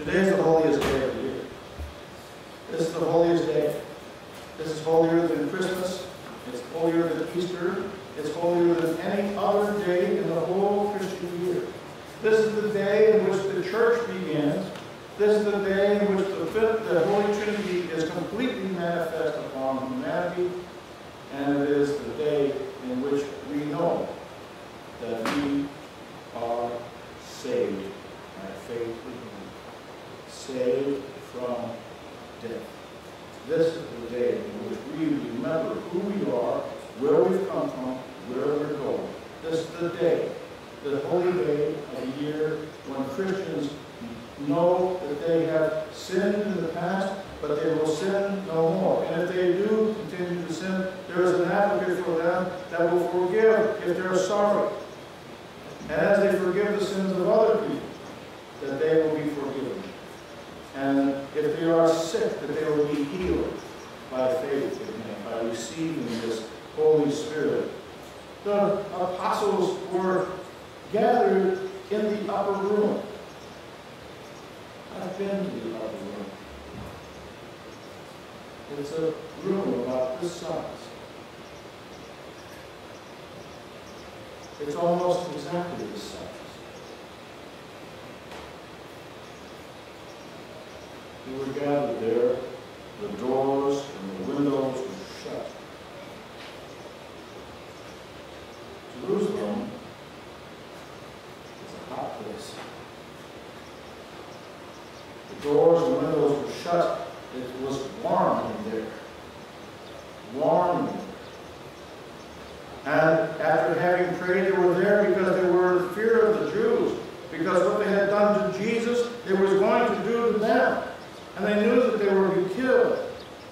Today is the holiest day of the year. This is the holiest day. This is holier than Christmas. It's holier than Easter. It's holier than any other day in the whole Christian year. This is the day in which the church begins. This is the day in which the Holy Trinity is completely manifest upon humanity. And it is the day in which we know that we are saved by faith in Him. Saved from death. This is the day in which we remember who we are, where we've come from, where we're going. This is the day, the holy day of the year when Christians know that they have sinned in the past, but they will sin no more. And if they do continue to sin, there is an advocate for them that will forgive if they're sorry. And as they forgive the sins of other people, that they will be forgiven. And if they are sick, that they will be healed by faith in Him, by receiving this Holy Spirit. The apostles were gathered in the upper room. I've been to the upper room. It's a room about this size. It's almost exactly this size. We were gathered there. The doors and the windows were shut. Jerusalem is a hot place. The doors and windows were shut. It was warm in there. Warm in there. And after having prayed, they were there because they were in fear of the Jews. Because what they had done to Jesus, they were going to do to them. And they knew that they were to be killed.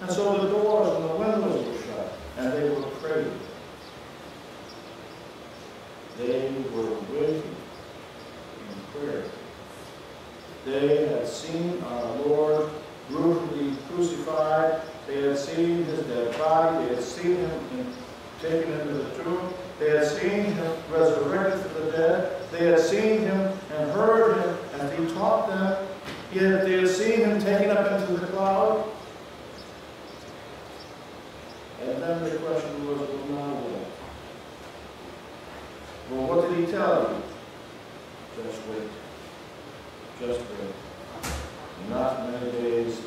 And so the doors and the windows were shut. And they were praying. They were waiting in prayer. They had seen our Lord brutally crucified. They had seen His dead body. They had seen Him taken into the tomb. They had seen Him resurrected from the dead. They had seen Him and heard Him as He taught them. Yet they had seen Him taken up into the cloud. And then the question was, well, now what? Well, what did He tell you? Just wait. Just wait. Not many days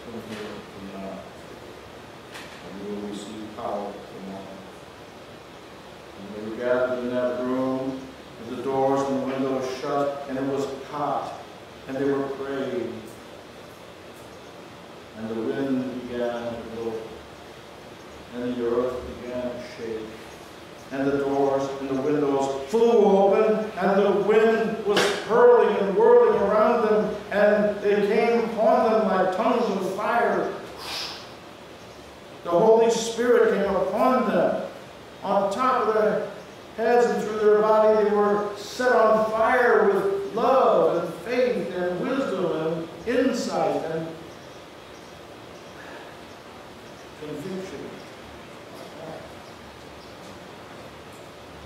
from here from now. And you will receive power from on. And they were gathered in that room with the doors and the windows shut, and it was hot. And they were praying. And the wind began to blow. And the earth began to shake. And the doors and the windows flew open, and the wind was hurling and whirling around them, and they came upon them like tongues of fire. The Holy Spirit came upon them. On top of their heads and through their body, they were set on fire with love and faith and wisdom and insight and conviction.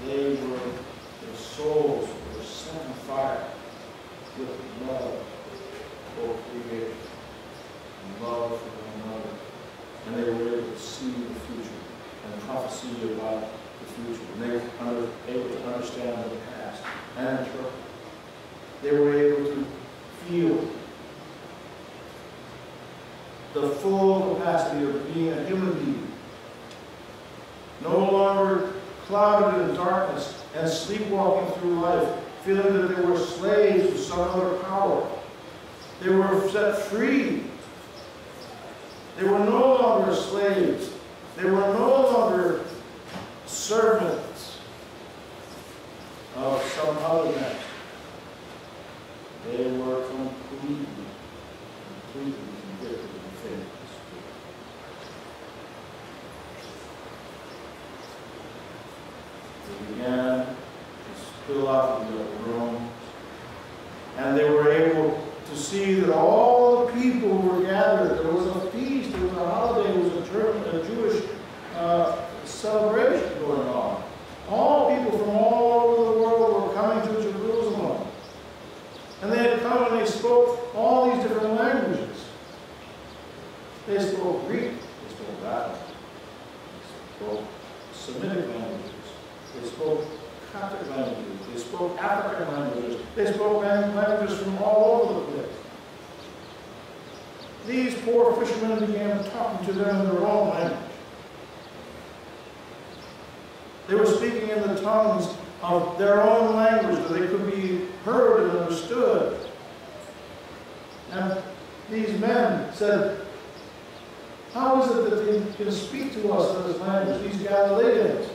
Their souls were set on fire with love for creation and love for one another. And they were able to see the future and prophesy about the future. And they were able to understand the past and interpret. They were able to feel the full capacity of being a human being. No longer clouded in darkness and sleepwalking through life, feeling that they were slaves to some other power. They were set free. They were no longer slaves. They were no longer servants of some other master. They were completely convicted in faith. They began to spill out of the room, and they were able to see that all the people were gathered. There was a feast, there was a holiday, there was a Jewish celebration going on. All people from all over the world were coming to Jerusalem. And they had come and they spoke spoke Semitic languages. They spoke Coptic languages. They spoke African languages. They spoke languages from all over the place. These poor fishermen began talking to them in their own language. They were speaking in the tongues of their own language that they could be heard and understood. And these men said, how is it that they can speak to us in this language, these Galileans?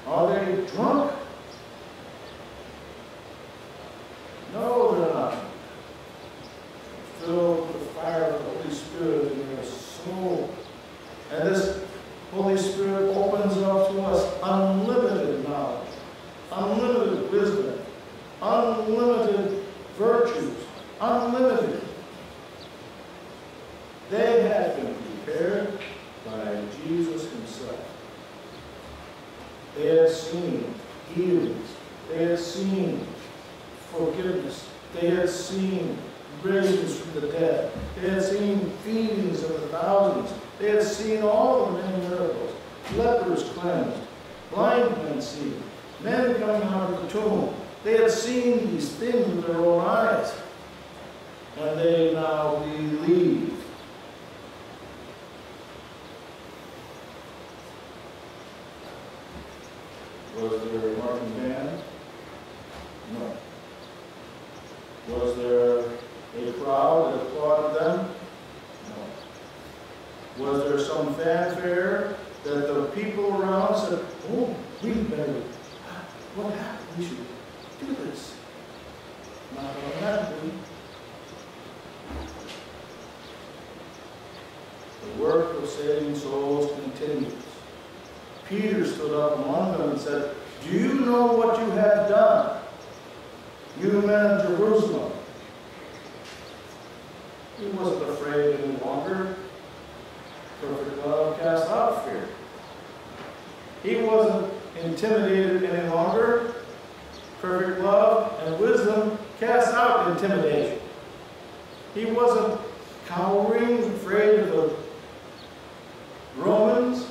Are they drunk? No, they're not. Filled with the fire of the Holy Spirit in their soul. And this Holy Spirit opens up to us unlimited knowledge, unlimited wisdom, unlimited virtues, unlimited. They had been prepared by Jesus himself. They had seen healings. They had seen forgiveness. They had seen raisings from the dead. They had seen feedings of the thousands. They had seen all the many miracles. Lepers cleansed. Blind men seen. Men coming out of the tomb. They had seen these things with their own eyes. And they now believe. Was there a marching band? No. Was there a crowd that applauded them? No. Was there some fanfare that the people around said, oh, we better, what happened? We should do this. Not automatically. The work of saving souls continues. Peter stood up among them and said, do you know what you have done, you men of Jerusalem? He wasn't afraid any longer. Perfect love cast out fear. He wasn't intimidated any longer. Perfect love and wisdom cast out intimidation. He wasn't cowering, afraid of the Romans,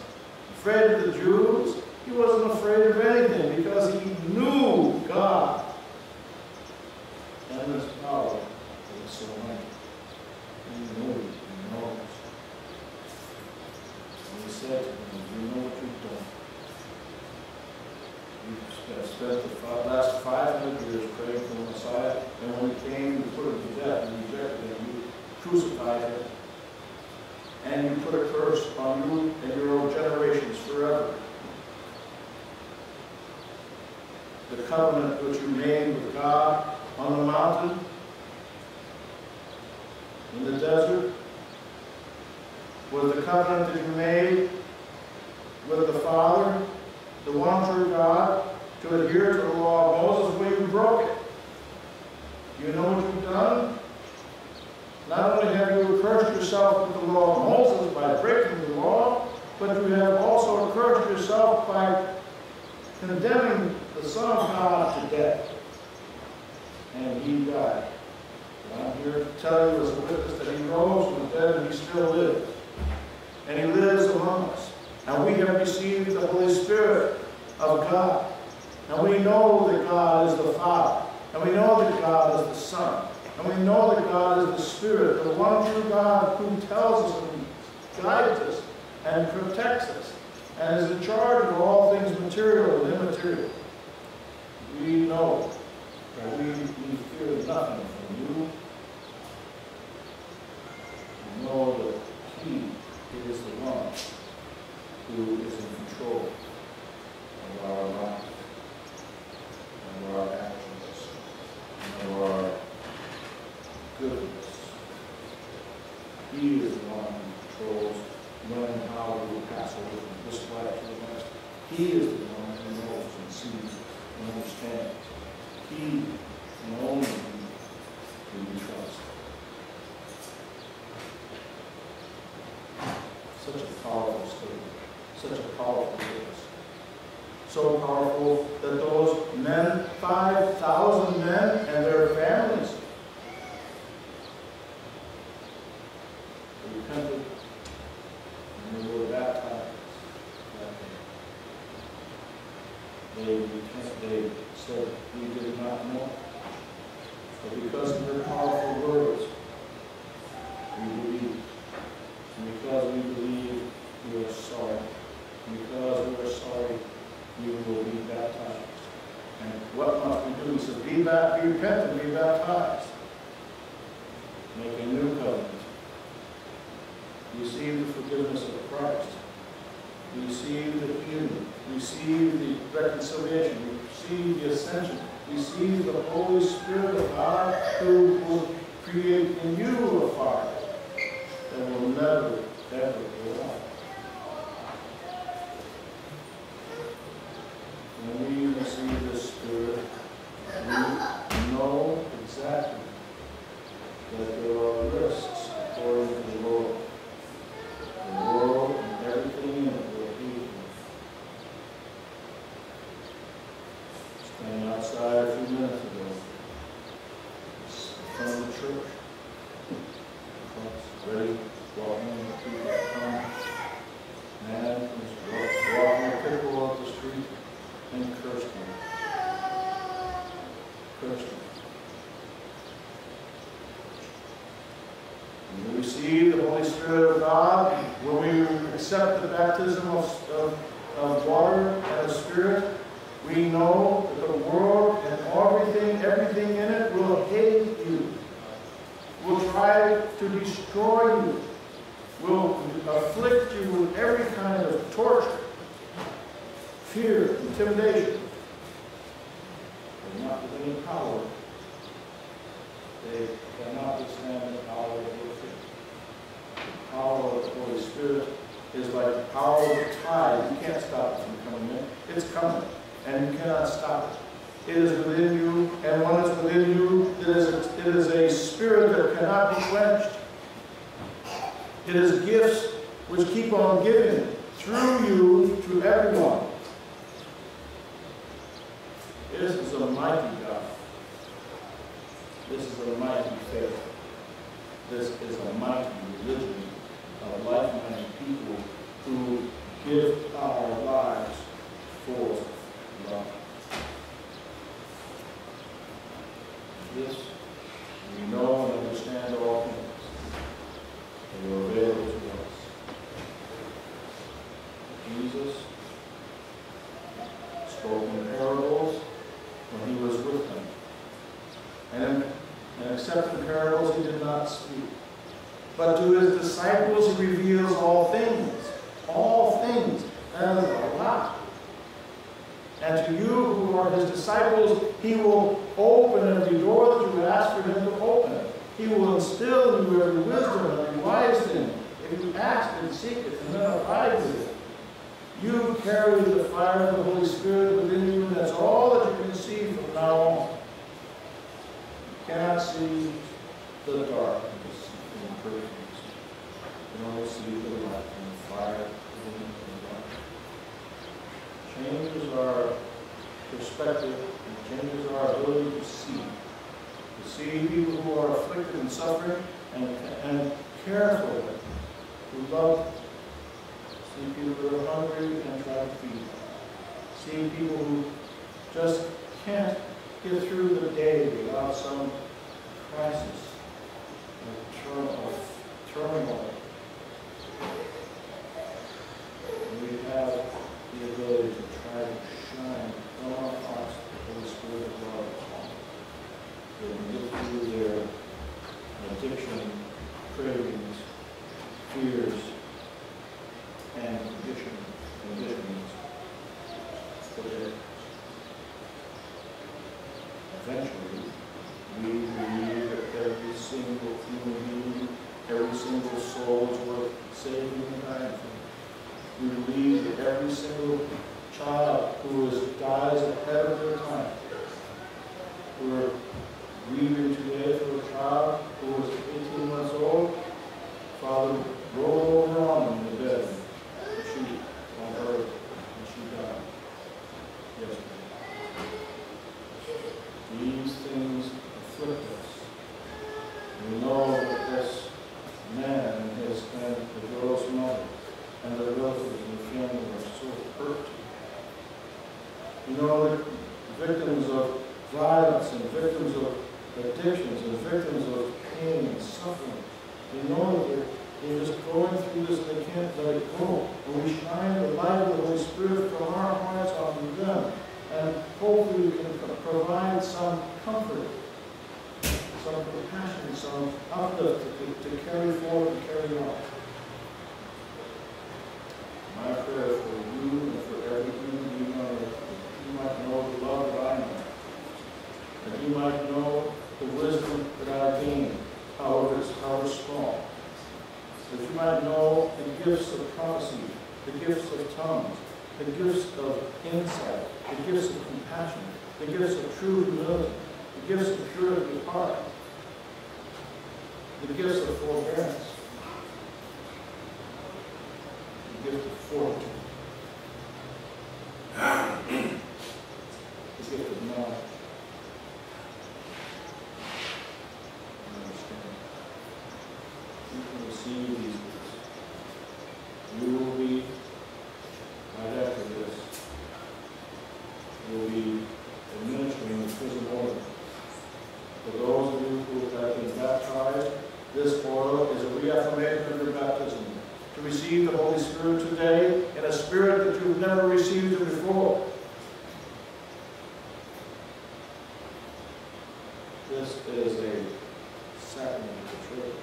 afraid of the Jews. He wasn't afraid of anything because he knew God and his power was so mighty. He knows. And he said to them, you know what you've done. You've spent the last 500 years praying for the Messiah, and when he came, you put him to death, and you rejected him, you crucified him, and you put a curse on you and your own generations forever. The covenant which you made with God on the mountain, in the desert, was the covenant that you made with the Father, the one true God, to adhere to the law of Moses, where you broke it. You know what you've done? Not only have you accursed yourself with the law of Moses by breaking the law, but you have also accursed yourself by condemning the Son of God to death. And he died. And I'm here to tell you as a witness that he rose from the dead and he still lives. And he lives among us. And we have received the Holy Spirit of God. And we know that God is the Father. And we know that God is the Son. And we know that God is the Spirit, the one true God who tells us and guides us and protects us and is in charge of all things material and immaterial. We know that we fear nothing from you. We know that He is the one who is in control of our life, and of our actions, and of our goodness. He is the one who controls when and how we will pass over from this life to the next. He is the one who knows and sees and understands. He and only He we trust. Such a powerful statement, such a powerful witness. So powerful that those men, 5,000 men and their families, repented and they were baptized they said, we did not know. But because of their powerful words, we believe. And because we believe, we are sorry. And because we are sorry, we will be baptized. And what must we do? He says, repent and be baptized. Make a new covenant. Receive the forgiveness of Christ. Receive the healing. Receive the reconciliation. Receive the ascension. Receive the Holy Spirit of God who will create in you a fire that will never, ever go out. When we receive the Spirit, we know exactly that there are risks according to the Lord. The world and everything in it will be standing outside a few minutes ago from the church, ready, walking the people come. Man was walking a pickle up the street and cursed him. Cursed him. When we receive the Holy Spirit of God, when we accept the baptism of water and the Spirit, we know that the world and everything in it will hate you, will try to destroy you, will afflict you with every kind of torture, fear, intimidation, but not with any power. They cannot withstand the power of your faith. The power of the Holy Spirit is like the power of the tide. You can't stop it from coming in. It's coming, and you cannot stop it. It is within you, and when it's within you, it is a spirit that cannot be quenched. It is gifts which keep on giving through you to everyone. This is a mighty God. This is a mighty faith. This is a mighty religion of like-minded people who give our lives for love. This, we know and understand all things. They are available to us. Jesus spoke in parables when he was with them. And except in parables he did not speak. But to his disciples he reveals all things. All things. That is a lot. And to you who are his disciples, he will open every door that you ask for him to open. He will instill in you every wisdom and every wise thing. If you ask and seek it and then abide with it. You carry the fire of the Holy Spirit within you, and that's all that you can see from now on. You cannot see the darkness in the curtains. You can only see the light and the fire within the dark. Changes our perspective and changes our ability to see. To see people who are afflicted and suffering and care for them, who love them. See people who are hungry and try to feed them. See people who just can't get through the day without some crisis of turmoil. And we have the ability to try to shine from our hearts the Holy Spirit of God. They can get through their addiction, cravings, fears, and conditions. Eventually, we believe that every single human being, every single soul is worth saving victims of violence and victims of addictions and victims of pain and suffering. They know that they're just going through this and they can't let it go. And we shine the light of the Holy Spirit from our hearts onto them. And hopefully we can provide some comfort, some compassion, some uplift to carry forward and carry on. My prayer for you and for every human being on earth, that you might know the love that I know, that you might know the wisdom that I gain, however small, that you might know the gifts of prophecy, the gifts of tongues, the gifts of insight, the gifts of compassion, the gifts of true humility, the gifts of purity of heart, the gifts of forbearance, the gift of fortitude, the gift of knowledge, and understanding. You can receive these gifts. You will be, right after this, you will be administering the prison order. For those of you who have been baptized, this oil is a reaffirmation of your baptism. To receive the Holy Spirit today in a spirit that you've never received it before. This is a sacrament of the church.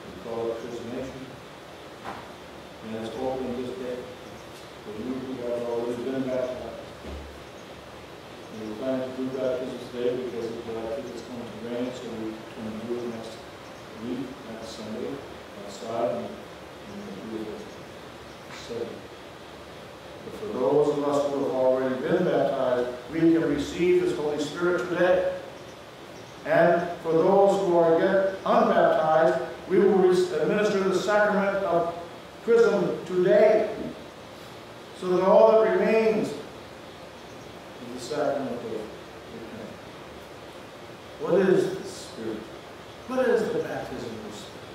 We call it chrismation. And it's open this day for you who have already been baptized. And we plan to do baptism today because I think it's going to rain, so we're going to do it next week, next Sunday, outside, and we'll do it setting. But for those of us who have already been baptized, we can receive this Holy Spirit today. And for those who are yet unbaptized, we will administer the sacrament of chrism today, so that all that remains is the sacrament of repentance. What is the Spirit? What is the baptism of the Spirit?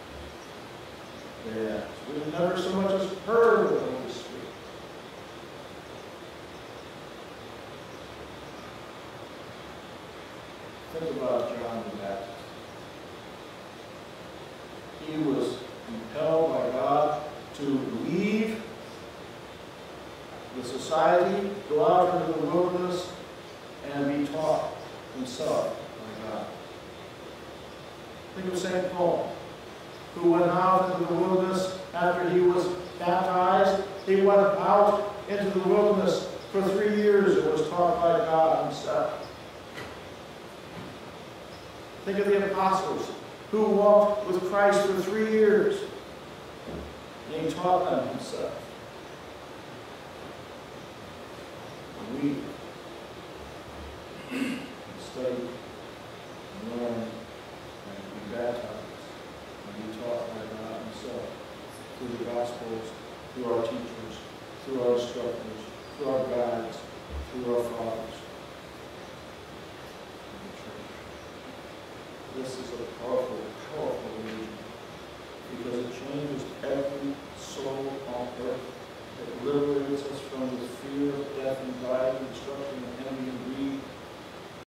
Yes, we've never so much as heard of the Holy Spirit. Think about John the Baptist. He was compelled by God to leave the society, go out into the wilderness, and be taught himself by God. Think of St. Paul, who went out into the wilderness after he was baptized. He went out into the wilderness for 3 years and was taught by God himself. Think of the apostles, who walked with Christ for 3 years, and he taught them himself. And we study, and learn, and be baptized, and be taught by God himself, through the Gospels, through our teachers, through our instructors, through our guides, through our fathers. This is a powerful